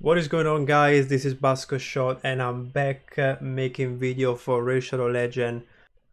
What is going on, guys? This is Basco Shot and I'm back making video for Racial Legend.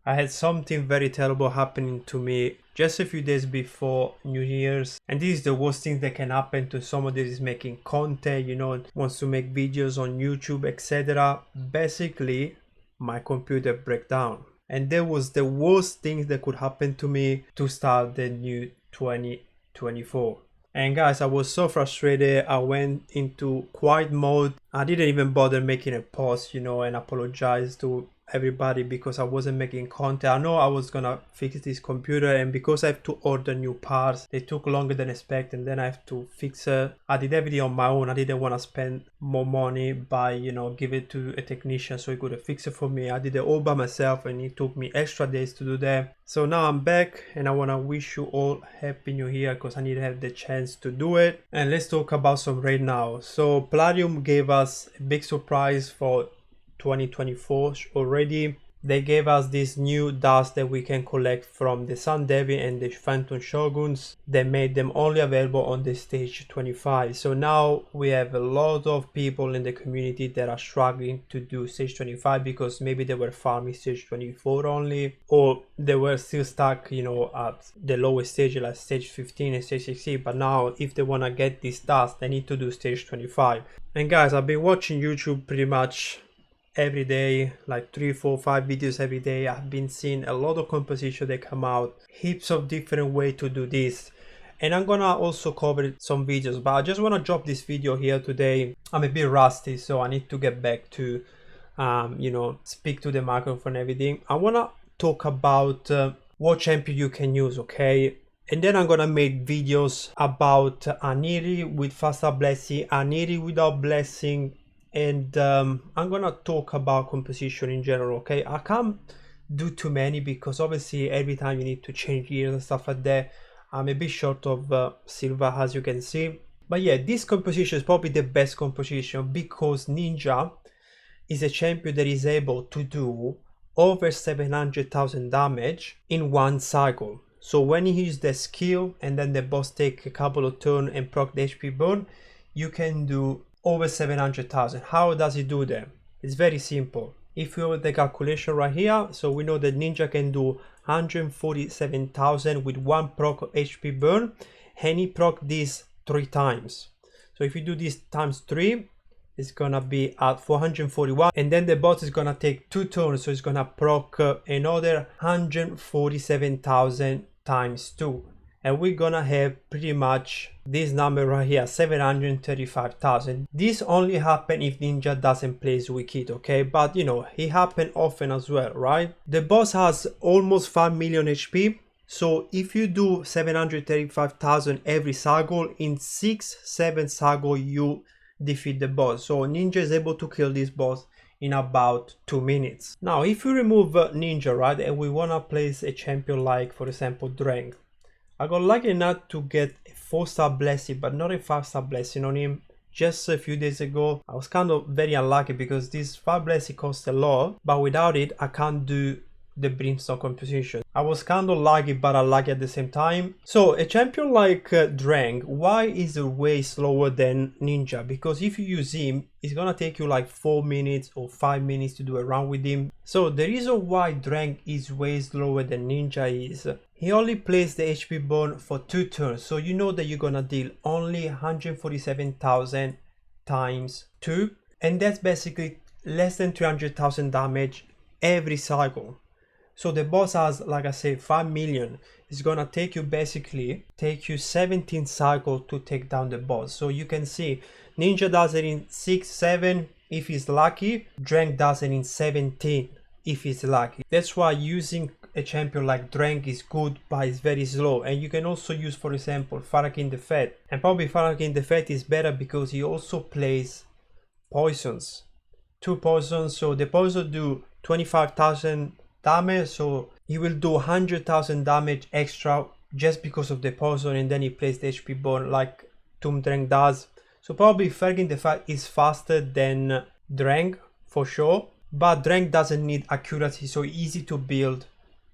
I had something very terrible happening to me just a few days before New Year's, and this is the worst thing that can happen to someone that is making content, wants to make videos on YouTube, etc. Basically, my computer broke down, and that was the worst thing that could happen to me to start the new 2024. And guys, I was so frustrated. I went into quiet mode. I didn't even bother making a post, and apologize to everybody because I wasn't making content. I know I was gonna fix this computer, and because I have to order new parts, it took longer than expected, and then I have to fix it. I did everything on my own. I didn't want to spend more money by, give it to a technician so he could fix it for me. I did it all by myself, and it took me extra days to do that. So now I'm back, and I want to wish you all Happy New Year because I need to have the chance to do it. And let's talk about some raid now. So Palladium gave us a big surprise for 2024 already. They gave us this new dust that we can collect from the Sun Devil and the Phantom Shoguns. They made them only available on the stage 25. So now we have a lot of people in the community that are struggling to do stage 25 because maybe they were farming stage 24 only, or they were still stuck, at the lowest stage like stage 15 and stage 16. But now if they want to get this dust, they need to do stage 25. And guys, I've been watching YouTube pretty much every day, like 3, 4, 5 videos every day. I've been seeing a lot of composition that come out, heaps of different way to do this, and I'm gonna also cover some videos, but I just want to drop this video here today. I'm a bit rusty, so I need to get back to speak to the microphone and everything. I want to talk about what champion you can use, okay? And then I'm gonna make videos about Aniri with faster blessing, Aniri without blessing, and I'm gonna talk about composition in general, okay? I can't do too many because obviously every time you need to change gears and stuff like that. I'm a bit short of silver, as you can see. But yeah, this composition is probably the best composition because Ninja is a champion that is able to do over 700,000 damage in one cycle. So when you use the skill and then the boss take a couple of turns and proc the HP burn, you can do over 700,000. How does it do that? It's very simple. If you have the calculation right here, so we know that Ninja can do 147,000 with one proc HP burn, and he proc this 3 times. So if you do this times 3, it's gonna be at 441, and then the boss is gonna take 2 turns, so it's gonna proc another 147,000 times 2. And we're gonna have pretty much this number right here, 735,000. This only happen if Ninja doesn't place weak hit, okay? But it happen often as well, right? The boss has almost 5 million HP. So if you do 735,000 every cycle, in 6-7 cycle you defeat the boss. So Ninja is able to kill this boss in about 2 minutes. Now if you remove Ninja, right, and we wanna place a champion like, for example, Drang. I got lucky enough to get a 4-star blessing, but not a 5-star blessing on him just a few days ago. I was kind of very unlucky because this 5 blessing costs a lot, but without it I can't do the Brimstone composition. I was kind of lucky but unlucky at the same time. So a champion like Drang, why is it way slower than Ninja? Because if you use him, it's gonna take you like 4 minutes or 5 minutes to do a round with him. So the reason why Drang is way slower than Ninja is he only plays the HP burn for 2 turns, so you know that you're gonna deal only 147,000 times 2, and that's basically less than 300,000 damage every cycle. So the boss has, like I said, 5 million. It's gonna take you 17 cycles to take down the boss. So you can see Ninja does it in 6-7 if he's lucky. Drang does it in 17 if he's lucky. That's why using a champion like Drang is good, but it's very slow. And you can also use, for example, Farakin the Fat. And probably Farakin the Fat is better because he also plays poisons. 2 poisons, so the poison do 25,000 damage, so he will do 100,000 damage extra just because of the poison, and then he plays the HP burn like Tomb Drang does. So probably Farakin the Fat is faster than Drang for sure, but Drang doesn't need accuracy, so easy to build.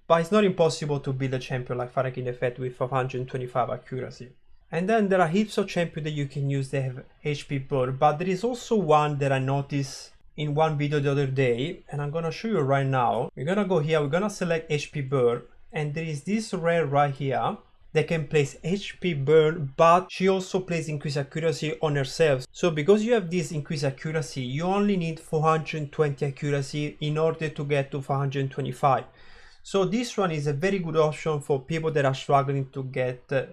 But it's not impossible to build a champion like Farakin the Fat with 525 accuracy. And then there are heaps of champions that you can use that have HP burn, but there is also one that I noticed in one video the other day, and I'm gonna show you right now. We're gonna go here, we're gonna select HP burn, and there is this rare right here that can place HP burn, but she also plays increased accuracy on herself. So because you have this increased accuracy, you only need 420 accuracy in order to get to 425. So this one is a very good option for people that are struggling to get the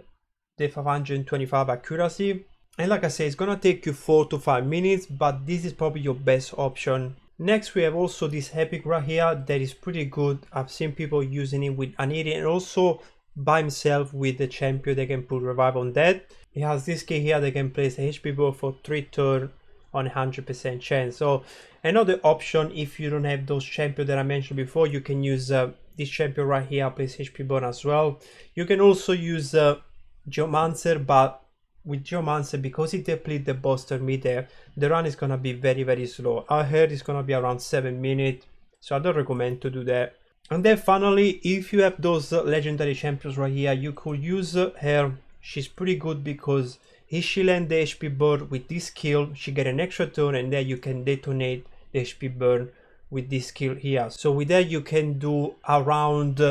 525 accuracy. And like I said, it's gonna take you 4 to 5 minutes, but this is probably your best option. Next, we have also this epic right here that is pretty good. I've seen people using it with Aniri and also by himself with the champion. They can put revive on that. He has this key here that can place a HP burn for 3 turns on 100% chance. So another option, if you don't have those champions that I mentioned before, you can use this champion right here, place HP burn as well. You can also use Geomancer, but with Geomancer, because it depletes the booster meter, the run is gonna be very slow. I heard it's gonna be around 7 minutes, so I don't recommend to do that. And then finally, if you have those legendary champions right here, you could use her. She's pretty good because if she lands the HP burn with this skill, she get an extra turn, and then you can detonate the HP burn with this skill here. So with that you can do around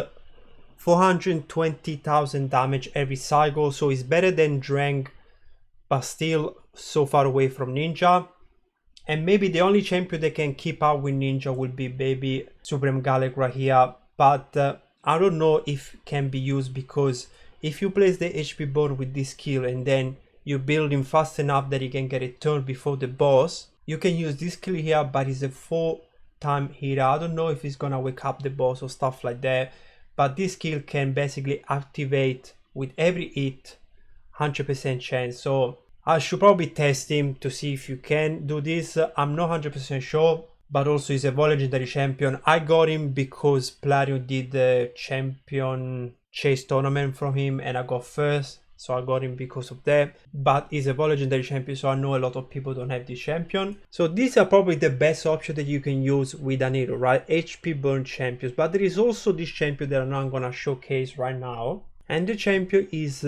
420,000 damage every cycle, so it's better than Drang, but still so far away from Ninja. And maybe the only champion that can keep up with Ninja will be maybe Supreme Gallic right here, but I don't know if it can be used, because if you place the HP burn with this skill and then you build him fast enough that he can get a turn before the boss, you can use this skill here, but it's a 4-time hitter. I don't know if it's gonna wake up the boss or stuff like that, but this skill can basically activate with every hit, 100% chance. So I should probably test him to see if you can do this. I'm not 100% sure, but also he's a legendary champion. I got him because Plario did the champion chase tournament from him and I got first, so I got him because of that. But he's a legendary champion, so I know a lot of people don't have this champion. So these are probably the best option that you can use with Aniro, right? HP burn champions. But there is also this champion that I'm not gonna showcase right now, and the champion is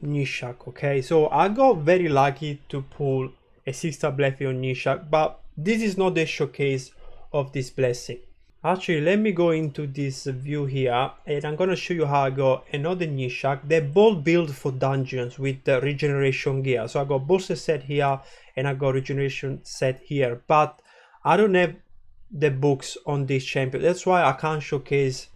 Nishak. Okay, so I got very lucky to pull a 6-star blessing on Nishak, but this is not the showcase of this blessing. Actually, let me go into this view here and I'm gonna show you how I got another Nishak. They're both built for dungeons with the regeneration gear. So I got bolster set here and I got regeneration set here, but I don't have the books on this champion. That's why I can't showcase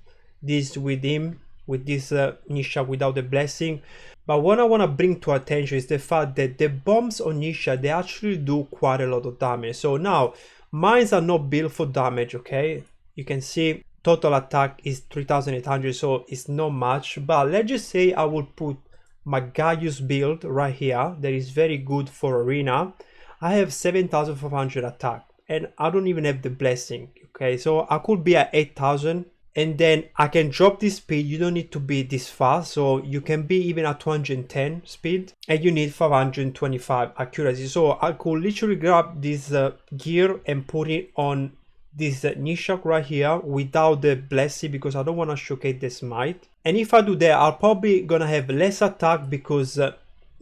this with him, with this Nishak without the blessing. But what I want to bring to attention is the fact that the bombs on Nisha, they actually do quite a lot of damage. So now, mines are not built for damage, okay? You can see total attack is 3,800, so it's not much. But let's just say I would put my Gaius build right here, that is very good for arena. I have 7,500 attack, and I don't even have the blessing, okay? So I could be at 8,000. And then I can drop this speed. You don't need to be this fast, so you can be even at 210 speed, and you need 525 accuracy. So I could literally grab this gear and put it on this Nishak right here without the blessing, because I don't want to showcase the smite. And if I do that, I'll probably gonna have less attack, because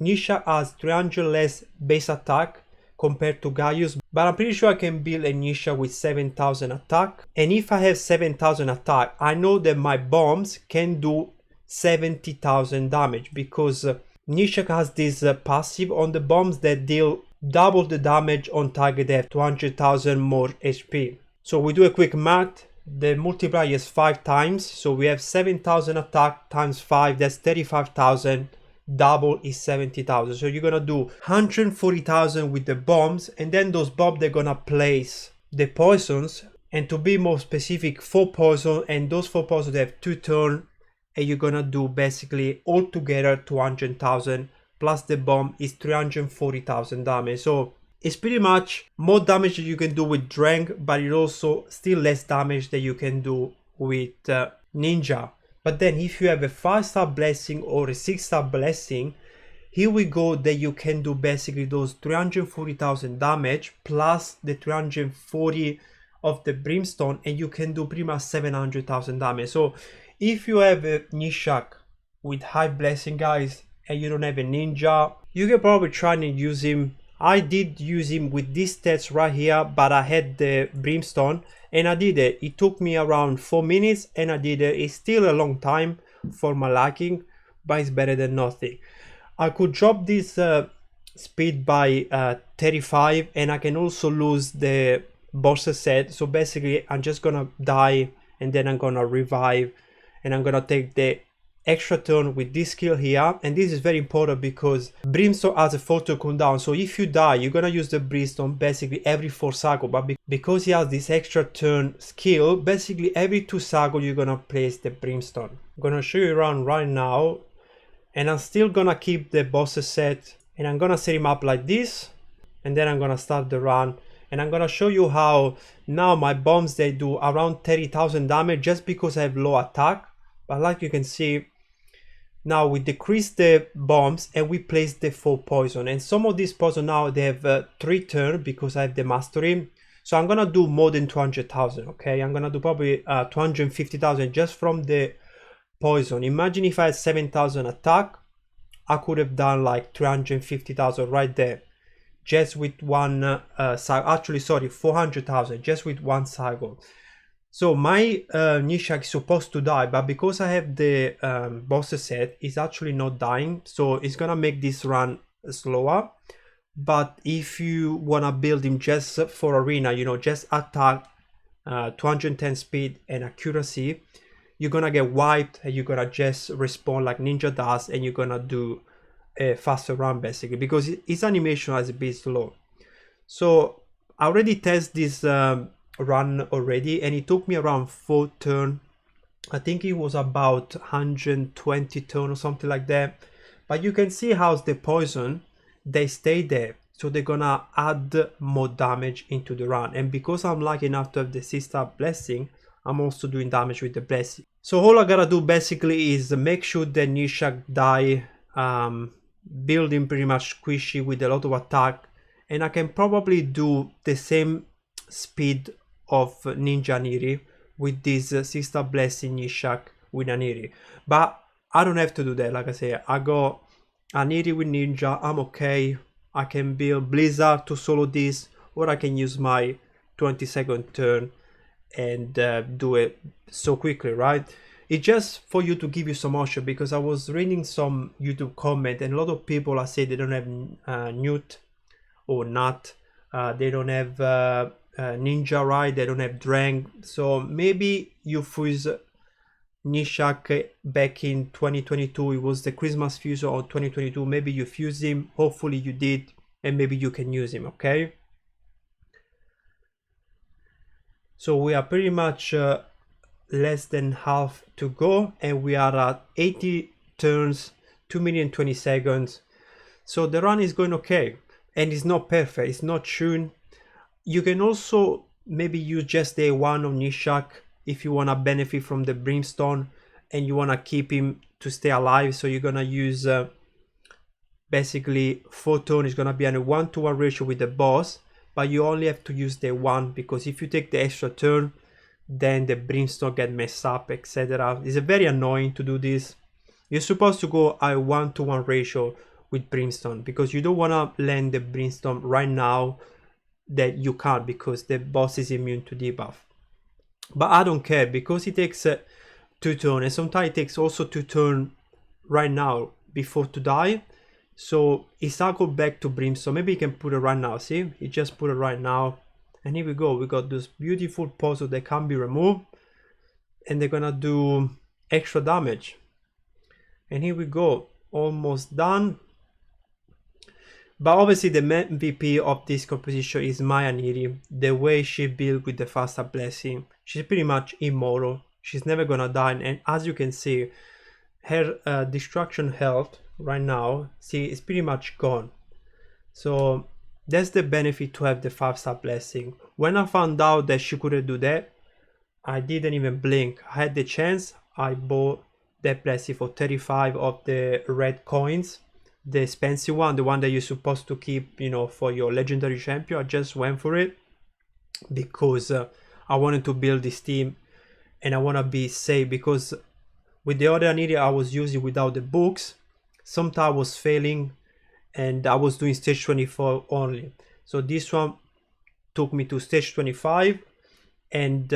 Nishak has 300 less base attack compared to Gaius, but I'm pretty sure I can build a Nisha with 7,000 attack. And if I have 7,000 attack, I know that my bombs can do 70,000 damage, because Nisha has this passive on the bombs that deal double the damage on target. They have 200,000 more HP. So we do a quick math. The multiplier is 5 times, so we have 7,000 attack times 5, that's 35,000. Double is 70,000, so you're gonna do 140,000 with the bombs, and then those bombs, they're gonna place the poisons, and to be more specific, 4 poison, and those 4 poisons have 2 turn, and you're gonna do basically altogether 200,000 plus the bomb is 340,000 damage. So it's pretty much more damage that you can do with Drang, but it's also still less damage that you can do with Ninja. But then if you have a 5-star blessing or a 6-star blessing, here we go, that you can do basically those 340,000 damage plus the 340 of the Brimstone, and you can do pretty much 700,000 damage. So if you have a Nishak with high blessing, guys, and you don't have a ninja, you can probably try and use him. I did use him with these stats right here, but I had the brimstone and I did it. It took me around 4 minutes and I did it. It's still a long time for my liking, but it's better than nothing. I could drop this speed by 35 and I can also lose the boss set. So basically I'm just gonna die and then I'm gonna revive and I'm gonna take the extra turn with this skill here. And this is very important because brimstone has a photo cooldown, so if you die you're gonna use the brimstone basically every 4 cycles, but because he has this extra turn skill, basically every 2 cycles you're gonna place the brimstone. I'm gonna show you around right now, and I'm still gonna keep the boss set and I'm gonna set him up like this, and then I'm gonna start the run. And I'm gonna show you how now my bombs, they do around 30,000 damage just because I have low attack. But like you can see, now we decrease the bombs and we place the 4 poison, and some of these poison now they have 3 turn because I have the mastery. So I'm gonna do more than 200,000. okay, I'm gonna do probably 250,000 just from the poison. Imagine if I had 7,000 attack, I could have done like 350,000 right there just with one cycle. Actually, sorry, 400,000 just with one cycle. So my Nishak is supposed to die, but because I have the boss set, it's actually not dying, so it's gonna make this run slower. But if you wanna build him just for arena, you know, just attack, 210 speed and accuracy, you're gonna get wiped and you're gonna just respawn like Ninja does, and you're gonna do a faster run basically because his animation is a bit slow. So I already tested this run already and it took me around 4 turn. I think it was about 120 turn or something like that. But you can see how the poison, they stay there, so they're gonna add more damage into the run. And because I'm lucky enough to have the 6-star blessing, I'm also doing damage with the blessing. So all I gotta do basically is make sure that Nishak die, build him pretty much squishy with a lot of attack, and I can probably do the same speed of Ninja Niri with this 6-star blessing Nishak with Aniri. But I don't have to do that. Like I say, I got Aniri with Ninja, I'm okay. I can build Blizzard to solo this, or I can use my 20-second turn and do it so quickly, right? It's just for you to give you some option, because I was reading some YouTube comment and a lot of people are saying they don't have Newt or Nut, they don't have Ninja, right? They don't have Drang. So maybe you fuse Nishak back in 2022. It was the Christmas fuse of 2022. Maybe you fuse him. Hopefully you did, and maybe you can use him. Okay. So we are pretty much less than half to go, and we are at 80 turns, 2 minutes 20 seconds. So the run is going okay, and it's not perfect. It's not tuned. You can also maybe use just day 1 of Nishak if you want to benefit from the Brimstone and you want to keep him to stay alive. So you're going to use basically photon is going to be on a 1-to-1 ratio with the boss, but you only have to use day 1, because if you take the extra turn, then the Brimstone get messed up, etc. It's very annoying to do this. You're supposed to go a 1-to-1 ratio with Brimstone, because you don't want to land the Brimstone right now that you can't, because the boss is immune to debuff. But I don't care, because it takes 2 turns, and sometimes it takes also 2 turns right now before to die. So it cycled back to Brimstone. Maybe you can put it right now. See, it just put it right now, and here we go. We got this beautiful puzzle that can be removed, and they're gonna do extra damage. And here we go, almost done. But obviously the MVP of this composition is Maya Niri. The way she built with the faster blessing, she's pretty much immortal. She's never gonna die, and as you can see, her destruction health right now, see, it's pretty much gone. So that's the benefit to have the 5-star blessing. When I found out that she couldn't do that, I didn't even blink. I had the chance, I bought that blessing for 35 of the red coins, the expensive one, the one that you're supposed to keep, you know, for your legendary champion. I just went for it because I wanted to build this team and I want to be safe, because with the other Aniri I was using without the books, sometimes I was failing and I was doing stage 24 only. So this one took me to stage 25, and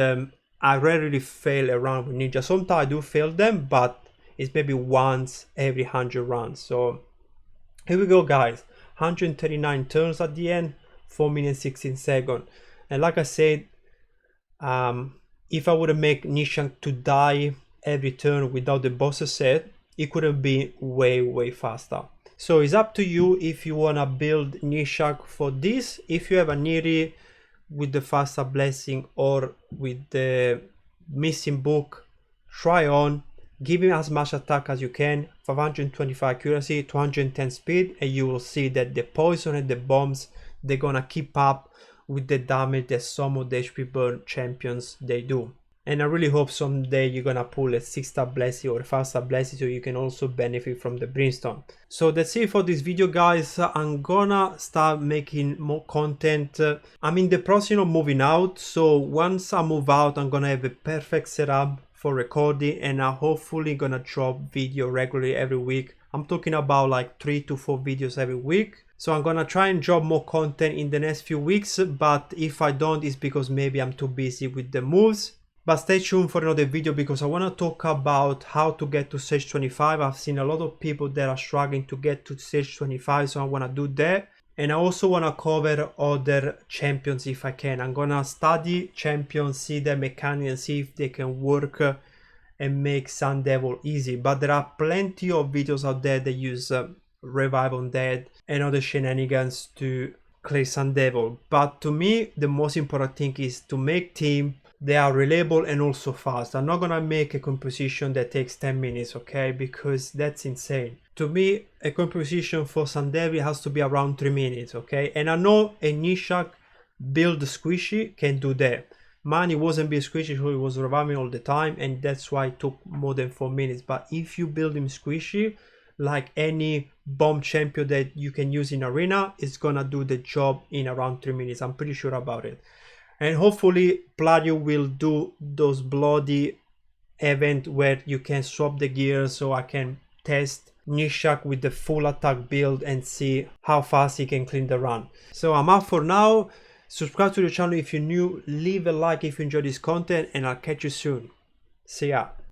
I rarely fail around with ninja. Sometimes I do fail them, but it's maybe once every 100 rounds. So here we go, guys. 139 turns at the end, 4 minutes 16 seconds. And like I said, if I would make Nishan to die every turn without the boss set, it could have been way faster. So it's up to you if you wanna build Nishak for this. If you have a Niri with the faster blessing or with the missing book, try on, give him as much attack as you can, 525 accuracy, 210 speed, and you will see that the poison and the bombs, they're gonna keep up with the damage that some of the HP burn champions they do. And I really hope someday you're gonna pull a 6-star blessing or a 5-star blessing so you can also benefit from the brimstone. So that's it for this video, guys. I'm gonna start making more content. I'm in the process of moving out, so once I move out, I'm gonna have a perfect setup for recording, and I'm hopefully gonna drop video regularly every week. I'm talking about like 3 to 4 videos every week. So I'm gonna try and drop more content in the next few weeks, but if I don't, it's because maybe I'm too busy with the moves. But stay tuned for another video because I want to talk about how to get to stage 25. I've seen a lot of people that are struggling to get to stage 25, so I want to do that. And I also want to cover other champions if I can. I'm going to study champions, see their mechanics, and see if they can work and make Sun Devil easy. But there are plenty of videos out there that use Revive Undead and other shenanigans to clear Sun Devil. But to me, the most important thing is to make team. They are reliable and also fast. I'm not gonna make a composition that takes 10 minutes, okay? Because that's insane. To me, a composition for Sun Devil has to be around 3 minutes, okay? And I know a Nishak build squishy can do that. Mine, it wasn't being squishy, so it was reviving all the time, and that's why it took more than 4 minutes. But if you build him squishy, like any bomb champion that you can use in arena, it's gonna do the job in around 3 minutes. I'm pretty sure about it. And hopefully Pladio will do those bloody event where you can swap the gears, so I can test Nishak with the full attack build and see how fast he can clean the run. So I'm out for now. Subscribe to the channel if you're new, leave a like if you enjoyed this content, and I'll catch you soon. See ya.